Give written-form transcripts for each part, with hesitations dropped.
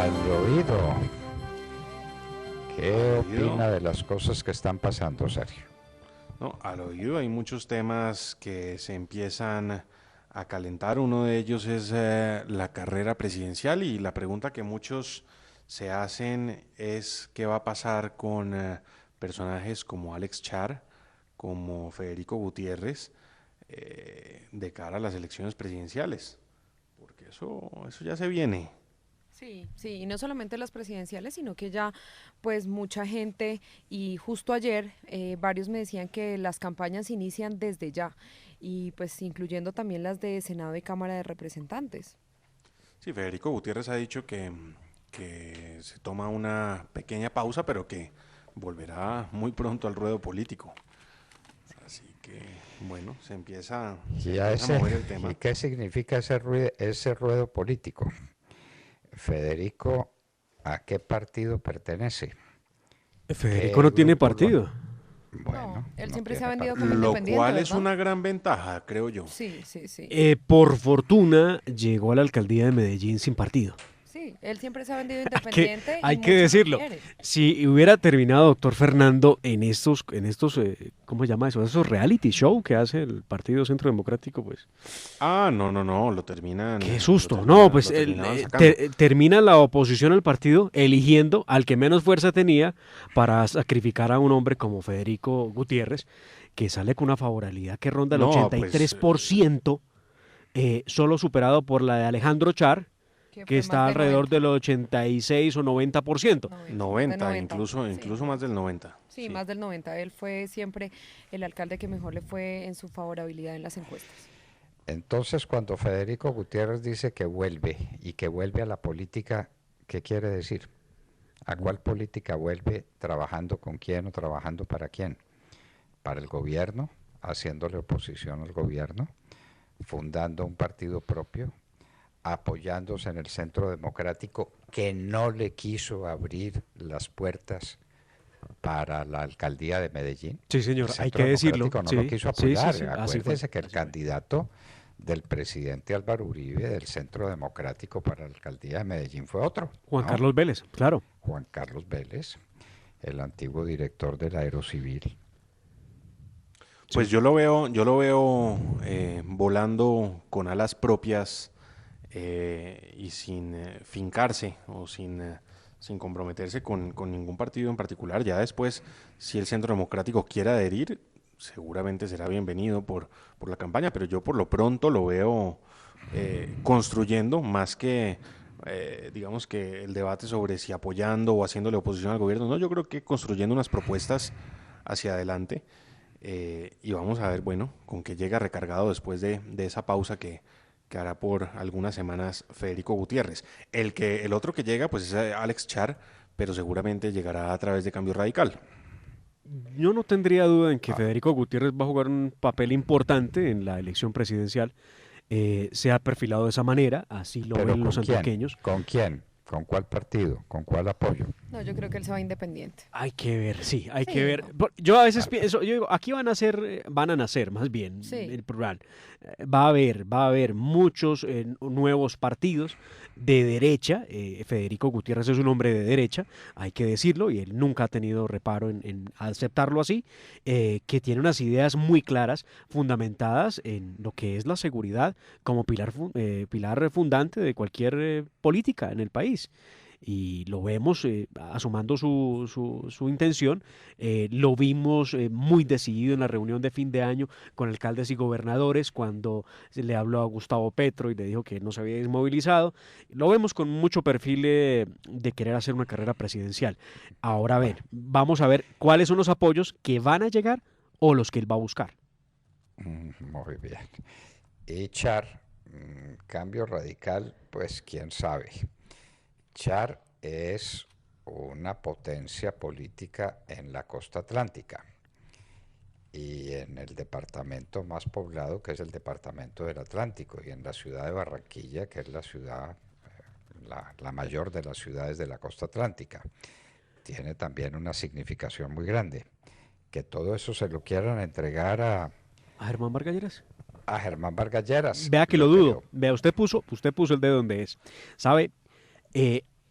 Al oído. ¿Qué Al oído. opina de las cosas que están pasando, Sergio? No, al oído hay muchos temas que se empiezan a calentar. Uno de ellos es la carrera presidencial y la pregunta que muchos se hacen es qué va a pasar con personajes como Alex Char, como Federico Gutiérrez, de cara a las elecciones presidenciales, porque eso ya se viene. Sí, sí, y no solamente las presidenciales, sino que ya pues mucha gente y justo ayer varios me decían que las campañas inician desde ya y pues incluyendo también las de Senado y Cámara de Representantes. Sí, Federico Gutiérrez ha dicho que se toma una pequeña pausa, pero que volverá muy pronto al ruedo político. Así que, bueno, se ¿Y, a empieza a ese, mover el ¿Y tema. qué significa ese ruedo político? Federico, ¿a qué partido pertenece? Federico ¿Qué no tiene grupo lo...? partido. No, Bueno, él no siempre se ha tiene vendido como partido. Lo independiente, cual es ¿verdad? una gran ventaja, creo yo. Sí, sí, sí. Por fortuna llegó a la alcaldía de Medellín sin partido. Sí, él siempre se ha vendido Hay que, independiente y hay que muchos lo decirlo. quieren. Si hubiera terminado doctor Fernando en estos, ¿cómo se llama eso? Esos reality show que hace el Partido Centro Democrático, pues Ah, no, qué susto. No, pues lo terminaban sacando. termina la oposición al partido eligiendo al que menos fuerza tenía para sacrificar a un hombre como Federico Gutiérrez, que sale con una favorabilidad que ronda el No, pues 83%, solo superado por la de Alejandro Char, Que que fue más está de alrededor 90, del 86 o 90%. 90, más de 90, 90. incluso, Sí, incluso más del 90. sí, Sí. más del 90. Él fue siempre el alcalde que mejor le fue en su favorabilidad en las encuestas. Entonces, cuando Federico Gutiérrez dice que vuelve y que vuelve a la política, ¿qué quiere decir? ¿A cuál política vuelve? ¿Trabajando con quién o trabajando para quién? ¿Para el gobierno? ¿Haciéndole oposición al gobierno? ¿Fundando un partido propio? ¿Apoyándose en el Centro Democrático que no le quiso abrir las puertas para la alcaldía de Medellín? Sí, El señor, hay Centro que decirlo. Democrático no lo Sí, quiso sí, sí, apoyar. sí, así fue. Acuérdese que el Así fue. candidato del presidente Álvaro Uribe del Centro Democrático para la alcaldía de Medellín fue otro, Juan ¿no? Carlos Vélez, claro. Juan Carlos Vélez, el antiguo director del Aerocivil. Pues yo lo veo volando con alas propias y sin fincarse o sin comprometerse con ningún partido en particular. Ya después, si el Centro Democrático quiere adherir, seguramente será bienvenido por la campaña, pero yo por lo pronto lo veo construyendo más que, digamos que el debate sobre si apoyando o haciéndole oposición al gobierno. No, yo creo que construyendo unas propuestas hacia adelante y vamos a ver, bueno, con qué llega recargado después de esa pausa que hará por algunas semanas Federico Gutiérrez. El otro que llega, pues es Alex Char, pero seguramente llegará a través de Cambio Radical. Yo no tendría duda en que Ah, Federico Gutiérrez va a jugar un papel importante en la elección presidencial. Se ha perfilado de esa manera, así lo ¿pero ven los con quién? antioqueños. ¿Con quién? ¿Con cuál partido? ¿Con cuál apoyo? No, yo creo que él se va independiente. Hay que ver, sí, hay que Sí, ver. no. Yo a veces pienso, yo digo, aquí van a nacer, más bien, Sí. el plural. Va a haber muchos nuevos partidos de derecha. Federico Gutiérrez es un hombre de derecha, hay que decirlo, y él nunca ha tenido reparo en aceptarlo así, que tiene unas ideas muy claras, fundamentadas en lo que es la seguridad como pilar fundante de cualquier política en el país. Y lo vemos asomando su intención. Lo vimos muy decidido en la reunión de fin de año con alcaldes y gobernadores cuando se le habló a Gustavo Petro y le dijo que no se había desmovilizado. Lo vemos con mucho perfil de querer hacer una carrera presidencial. Ahora Bueno, vamos a ver cuáles son los apoyos que van a llegar o los que él va a buscar. muy bien. Y Char, cambio radical, pues quién sabe. Char es una potencia política en la costa atlántica y en el departamento más poblado, que es el departamento del Atlántico, y en la ciudad de Barranquilla, que es la ciudad, la mayor de las ciudades de la costa atlántica. Tiene también una significación muy grande. Que todo eso se lo quieran entregar ¿A Germán Vargas? a Germán Vargas Lleras, Vea que lo lo dudo. creo. Vea, usted puso el dedo donde es. ¿Sabe?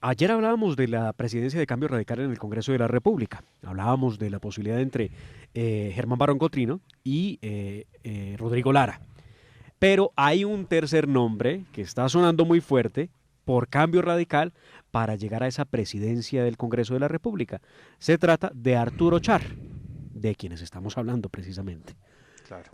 Ayer hablábamos de la presidencia de Cambio Radical en el Congreso de la República. Hablábamos de la posibilidad entre Germán Barón Cotrino y Rodrigo Lara. Pero hay un tercer nombre que está sonando muy fuerte por Cambio Radical para llegar a esa presidencia del Congreso de la República. Se trata de Arturo Char, de quienes estamos hablando precisamente. Claro.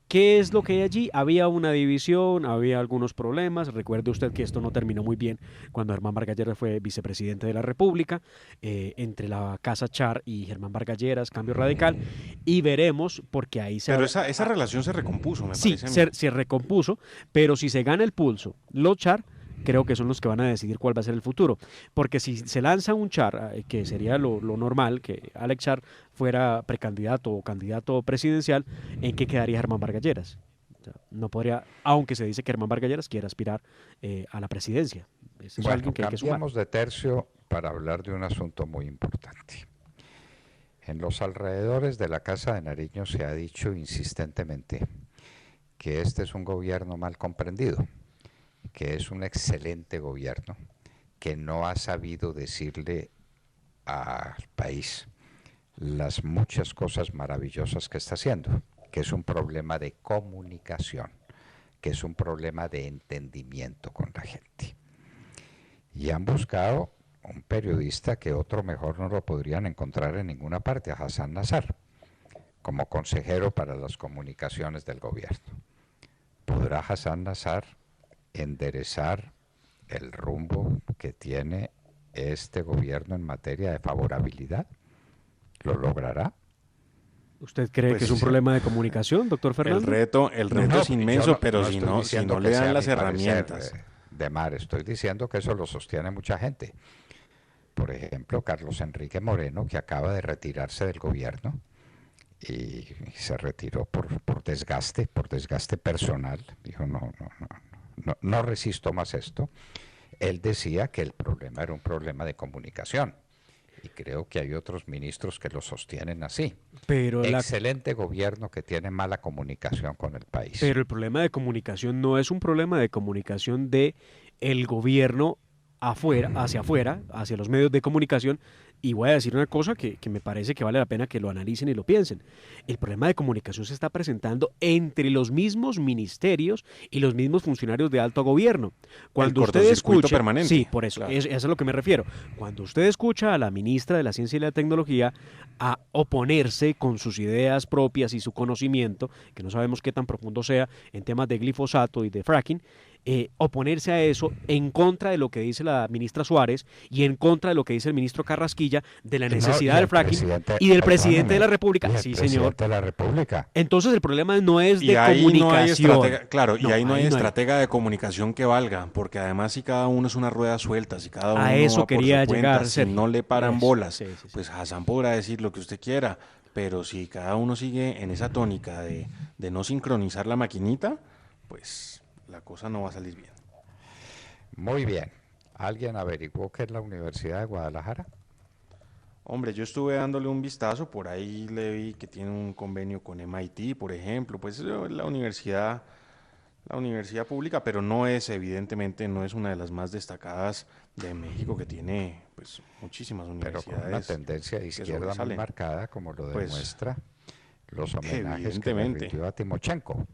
¿Qué es lo que hay allí? Había una división, había algunos problemas. Recuerde usted que esto no terminó muy bien cuando Germán Vargas Lleras fue vicepresidente de la República, entre la Casa Char y Germán Vargas Lleras, Cambio Radical, y veremos, porque ahí se... Pero esa relación se recompuso, me sí, parece a mí. se recompuso, pero si se gana el pulso, los Char creo que son los que van a decidir cuál va a ser el futuro. Porque si se lanza un Char, que sería lo normal, que Alex Char fuera precandidato o candidato presidencial, ¿en qué quedaría Germán Vargas Lleras? O sea, no podría, aunque se dice que Germán Vargas Lleras quiere aspirar a la presidencia. Eso es alguien que hay que sumar. Cambiamos de tercio para hablar de un asunto muy importante. En los alrededores de la Casa de Nariño se ha dicho insistentemente que este es un gobierno mal comprendido, que es un excelente gobierno, que no ha sabido decirle al país las muchas cosas maravillosas que está haciendo, que es un problema de comunicación, que es un problema de entendimiento con la gente. Y han buscado un periodista que otro mejor no lo podrían encontrar en ninguna parte, a Hassan Nazar, como consejero para las comunicaciones del gobierno. ¿Podrá Hassan Nazar enderezar el rumbo que tiene este gobierno en materia de favorabilidad? ¿Lo logrará? ¿Usted cree Pues que es un problema de comunicación, doctor Fernando? El reto es inmenso, pero si no le dan las herramientas. De mar, estoy diciendo que eso lo sostiene mucha gente. Por ejemplo, Carlos Enrique Moreno, que acaba de retirarse del gobierno y se retiró por desgaste personal. Dijo, no resisto más esto. Él decía que el problema era un problema de comunicación. Y creo que hay otros ministros que lo sostienen así. Pero excelente gobierno que tiene mala comunicación con el país. Pero el problema de comunicación no es un problema de comunicación de el gobierno hacia afuera, hacia los medios de comunicación. Y voy a decir una cosa que me parece que vale la pena que lo analicen y lo piensen. El problema de comunicación se está presentando entre los mismos ministerios y los mismos funcionarios de alto gobierno. Cuando usted escucha, permanente. Sí, por eso, claro. Eso es a lo que me refiero. Cuando usted escucha a la ministra de la Ciencia y la Tecnología a oponerse con sus ideas propias y su conocimiento, que no sabemos qué tan profundo sea en temas de glifosato y de fracking, oponerse a eso en contra de lo que dice la ministra Suárez y en contra de lo que dice el ministro Carrasquilla de la necesidad del fracking y del presidente de la República. Sí, señor. De la República. Entonces el problema no es de comunicación. Y ahí no hay estratega de comunicación que valga, porque además si cada uno es una rueda suelta, si cada uno a eso va quería por su llegar, cuenta, si no le paran bolas, sí. pues Hassan podrá decir lo que usted quiera, pero si cada uno sigue en esa tónica de no sincronizar la maquinita, pues la cosa no va a salir bien. Muy bien. ¿Alguien averiguó qué es la Universidad de Guadalajara? Hombre, yo estuve dándole un vistazo, por ahí le vi que tiene un convenio con MIT, por ejemplo, pues la universidad pública, pero evidentemente no es una de las más destacadas de México, que tiene pues muchísimas universidades. Pero con una tendencia de izquierda muy marcada, como lo demuestra los homenajes que le rindió a Timochenko.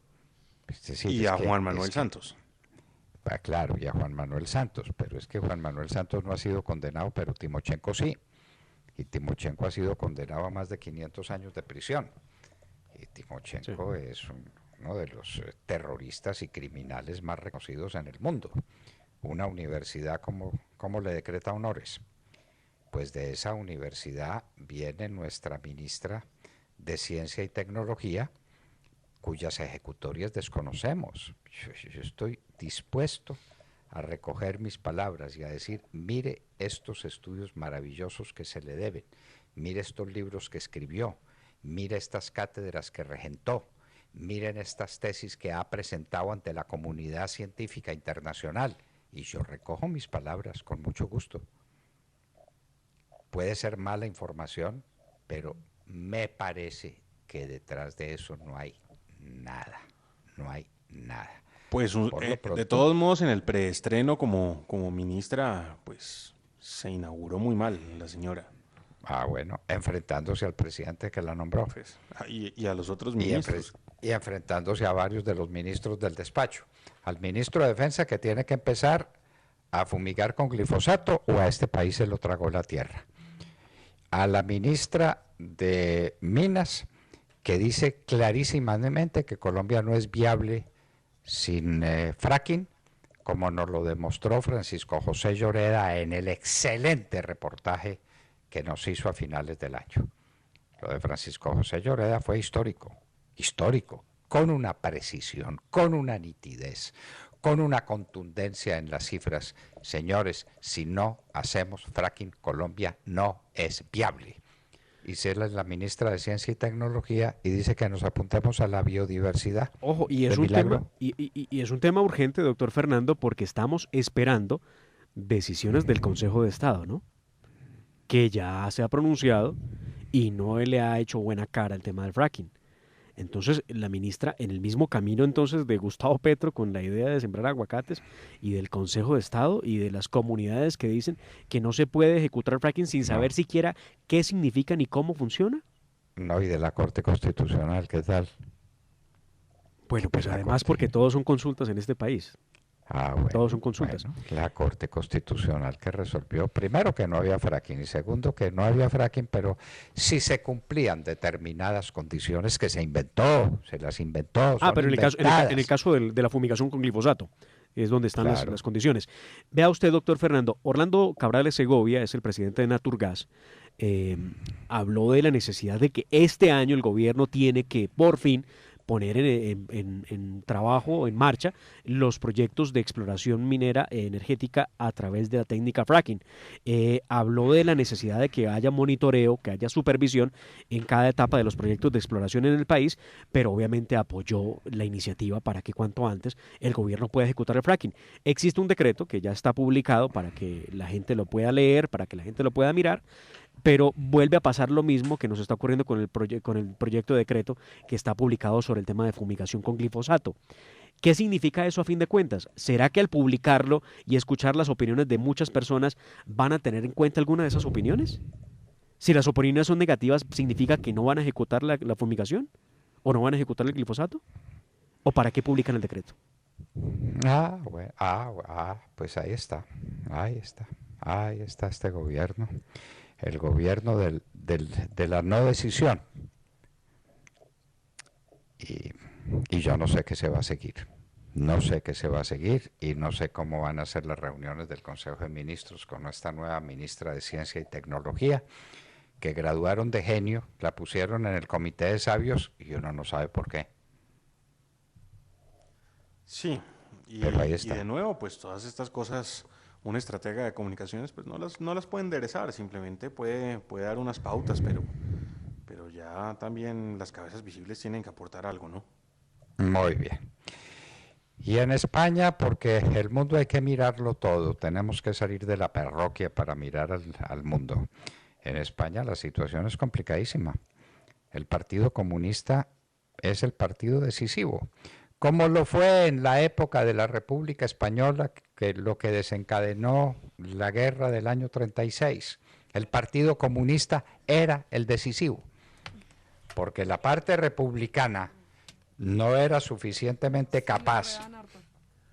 Y a Juan Manuel Santos. Claro, y a Juan Manuel Santos, pero es que Juan Manuel Santos no ha sido condenado, pero Timochenko sí. Y Timochenko ha sido condenado a más de 500 años de prisión. Y Timochenko es uno de los terroristas y criminales más reconocidos en el mundo. Una universidad, ¿cómo le decreta honores? Pues de esa universidad viene nuestra ministra de Ciencia y Tecnología, cuyas ejecutorias desconocemos. Yo estoy dispuesto a recoger mis palabras y a decir, mire estos estudios maravillosos que se le deben, mire estos libros que escribió, mire estas cátedras que regentó, miren estas tesis que ha presentado ante la comunidad científica internacional, y yo recojo mis palabras con mucho gusto. Puede ser mala información, pero me parece que detrás de eso no hay nada. Pues Por lo de pronto, todos modos en el preestreno como ministra, pues se inauguró muy mal la señora. bueno, enfrentándose al presidente que la nombró Pues, y a los otros y, ministros. y enfrentándose a varios de los ministros del despacho. Al ministro de Defensa que tiene que empezar a fumigar con glifosato o a este país se lo tragó la tierra. A la ministra de Minas que dice clarísimamente que Colombia no es viable sin fracking, como nos lo demostró Francisco José Lloreda en el excelente reportaje que nos hizo a finales del año. Lo de Francisco José Lloreda fue histórico, con una precisión, con una nitidez, con una contundencia en las cifras. Señores, si no hacemos fracking, Colombia no es viable. Y si él es la ministra de Ciencia y Tecnología y dice que nos apuntemos a la biodiversidad. Ojo, y es de un tema, milagro. y es un tema urgente, doctor Fernando, porque estamos esperando decisiones del Consejo de Estado, ¿no? Que ya se ha pronunciado y no le ha hecho buena cara al tema del fracking. Entonces, la ministra, en el mismo camino entonces de Gustavo Petro con la idea de sembrar aguacates y del Consejo de Estado y de las comunidades que dicen que no se puede ejecutar fracking sin saber No, siquiera qué significa ni cómo funciona. no, y de la Corte Constitucional, ¿qué tal? Bueno, pues La además Corte. porque todos son consultas en este país, todos son Bueno, consultas. la Corte Constitucional que resolvió primero que no había fracking y segundo que no había fracking, pero si se cumplían determinadas condiciones que se las inventó, Ah, son pero en el inventadas. caso de la fumigación con glifosato, es donde están Claro. las condiciones. Vea usted, doctor Fernando, Orlando Cabrales Segovia es el presidente de Naturgas, eh, habló de la necesidad de que este año el gobierno tiene que, por fin, poner en trabajo, en marcha, los proyectos de exploración minera energética a través de la técnica fracking. Habló de la necesidad de que haya monitoreo, que haya supervisión en cada etapa de los proyectos de exploración en el país, pero obviamente apoyó la iniciativa para que cuanto antes el gobierno pueda ejecutar el fracking. Existe un decreto que ya está publicado para que la gente lo pueda leer, para que la gente lo pueda mirar, pero vuelve a pasar lo mismo que nos está ocurriendo con con el proyecto de decreto que está publicado sobre el tema de fumigación con glifosato. ¿Qué significa eso a fin de cuentas? ¿Será que al publicarlo y escuchar las opiniones de muchas personas van a tener en cuenta alguna de esas opiniones? Si las opiniones son negativas, ¿significa que no van a ejecutar la fumigación? ¿O no van a ejecutar el glifosato? ¿O para qué publican el decreto? Bueno, pues ahí está, ahí está este gobierno, el gobierno de la no decisión. Y yo no sé qué se va a seguir. No sé qué se va a seguir y no sé cómo van a ser las reuniones del Consejo de Ministros con esta nueva ministra de Ciencia y Tecnología, que graduaron de genio, la pusieron en el comité de sabios y uno no sabe por qué. Sí, Pero ahí y está. de nuevo, pues todas estas cosas, una estratega de comunicaciones, pues no las puede enderezar, simplemente puede dar unas pautas, pero ya también las cabezas visibles tienen que aportar algo, ¿no? Muy bien. Y en España, porque el mundo hay que mirarlo todo, tenemos que salir de la parroquia para mirar al mundo. En España la situación es complicadísima. El Partido Comunista es el partido decisivo, como lo fue en la época de la República Española, que lo que desencadenó la guerra del año 36. El Partido Comunista era el decisivo, porque la parte republicana no era suficientemente capaz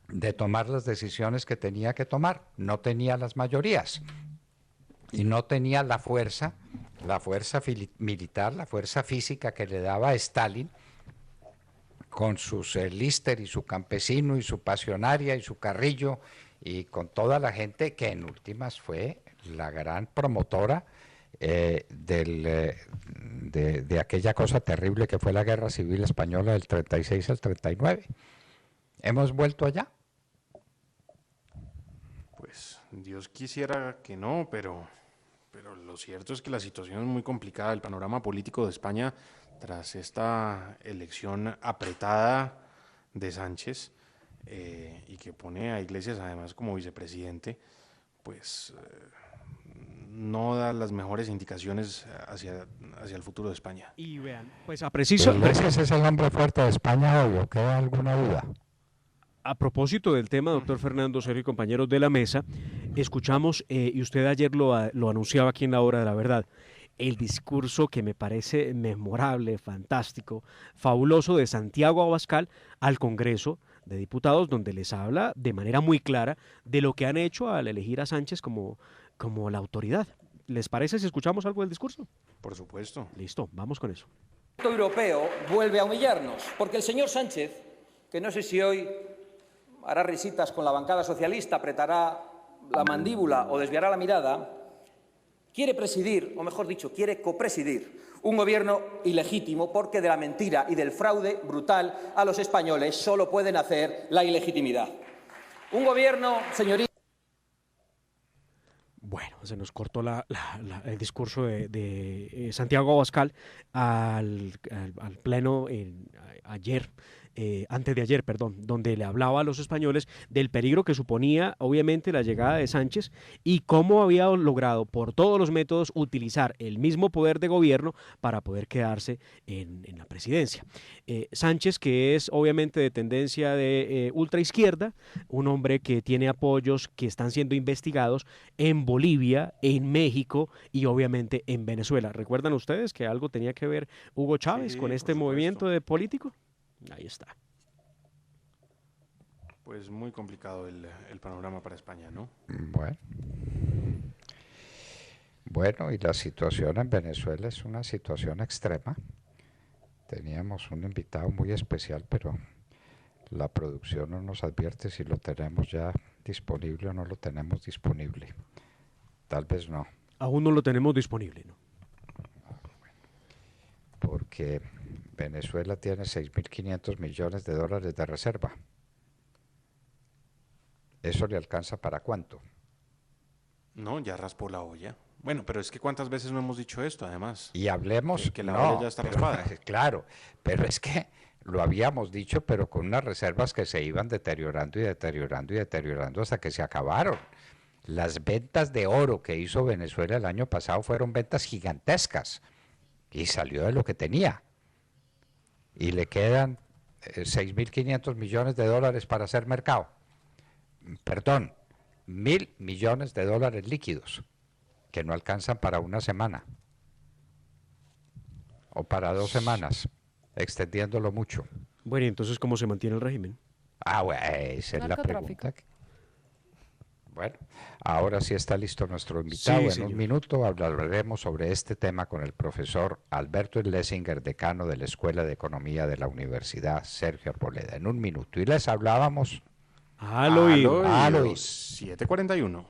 de tomar las decisiones que tenía que tomar, no tenía las mayorías y no tenía la fuerza militar, la fuerza física que le daba Stalin con sus Lister y su campesino y su pasionaria y su Carrillo y con toda la gente que en últimas fue la gran promotora de aquella cosa terrible que fue la Guerra Civil Española del 36 al 39. ¿Hemos vuelto allá? Pues Dios quisiera que no, pero lo cierto es que la situación es muy complicada. El panorama político de España, tras esta elección apretada de Sánchez, y que pone a Iglesias además como vicepresidente, pues no da las mejores indicaciones hacia el futuro de España. Y vean, pues a preciso, ¿Iglesias es el hombre fuerte de España hoy o queda alguna duda? A propósito del tema, doctor Fernando, Sergio y compañeros de la mesa, escuchamos, y usted ayer lo anunciaba aquí en La Hora de la Verdad, el discurso que me parece memorable, fantástico, fabuloso de Santiago Abascal al Congreso de Diputados, donde les habla de manera muy clara de lo que han hecho al elegir a Sánchez como la autoridad. ¿Les parece si escuchamos algo del discurso? Por supuesto. Listo, vamos con eso. El europeo vuelve a humillarnos, porque el señor Sánchez, que no sé si hoy hará risitas con la bancada socialista, apretará la mandíbula o desviará la mirada, quiere presidir, o mejor dicho, quiere copresidir un gobierno ilegítimo, porque de la mentira y del fraude brutal a los españoles solo puede nacer la ilegitimidad. Un gobierno, señorías. Bueno, se nos cortó el discurso de Santiago Abascal al pleno ayer, antes de ayer, perdón, donde le hablaba a los españoles del peligro que suponía, obviamente, la llegada de Sánchez y cómo había logrado por todos los métodos utilizar el mismo poder de gobierno para poder quedarse en la presidencia. Sánchez, que es obviamente de tendencia de ultraizquierda, un hombre que tiene apoyos que están siendo investigados en Bolivia, en México y obviamente en Venezuela. ¿Recuerdan ustedes que algo tenía que ver Hugo Chávez con este movimiento de político? Ahí está. Pues muy complicado el panorama para España, ¿no? Bueno, y la situación en Venezuela es una situación extrema. Teníamos un invitado muy especial, pero la producción no nos advierte si lo tenemos ya disponible o no lo tenemos disponible. Tal vez no. Aún no lo tenemos disponible, ¿no? Porque Venezuela tiene 6.500 millones de dólares de reserva. ¿Eso le alcanza para cuánto? No, ya raspó la olla. Bueno, pero es que ¿cuántas veces no hemos dicho esto, además? Y hablemos... Que la olla ya está raspada. Claro, pero es que lo habíamos dicho, pero con unas reservas que se iban deteriorando y deteriorando y deteriorando hasta que se acabaron. Las ventas de oro que hizo Venezuela el año pasado fueron ventas gigantescas y salió de lo que tenía. Y le quedan 6.500 millones de dólares para hacer mercado. Perdón, 1.000 millones de dólares líquidos que no alcanzan para una semana o para 2 semanas, extendiéndolo mucho. Bueno, ¿y entonces cómo se mantiene el régimen? Bueno, esa es la pregunta. Bueno, ahora sí está listo nuestro invitado. En un minuto hablaremos sobre este tema con el profesor Alberto Schlesinger, decano de la Escuela de Economía de la Universidad Sergio Arboleda. En un minuto. Y les hablábamos... Al oído. 7:41.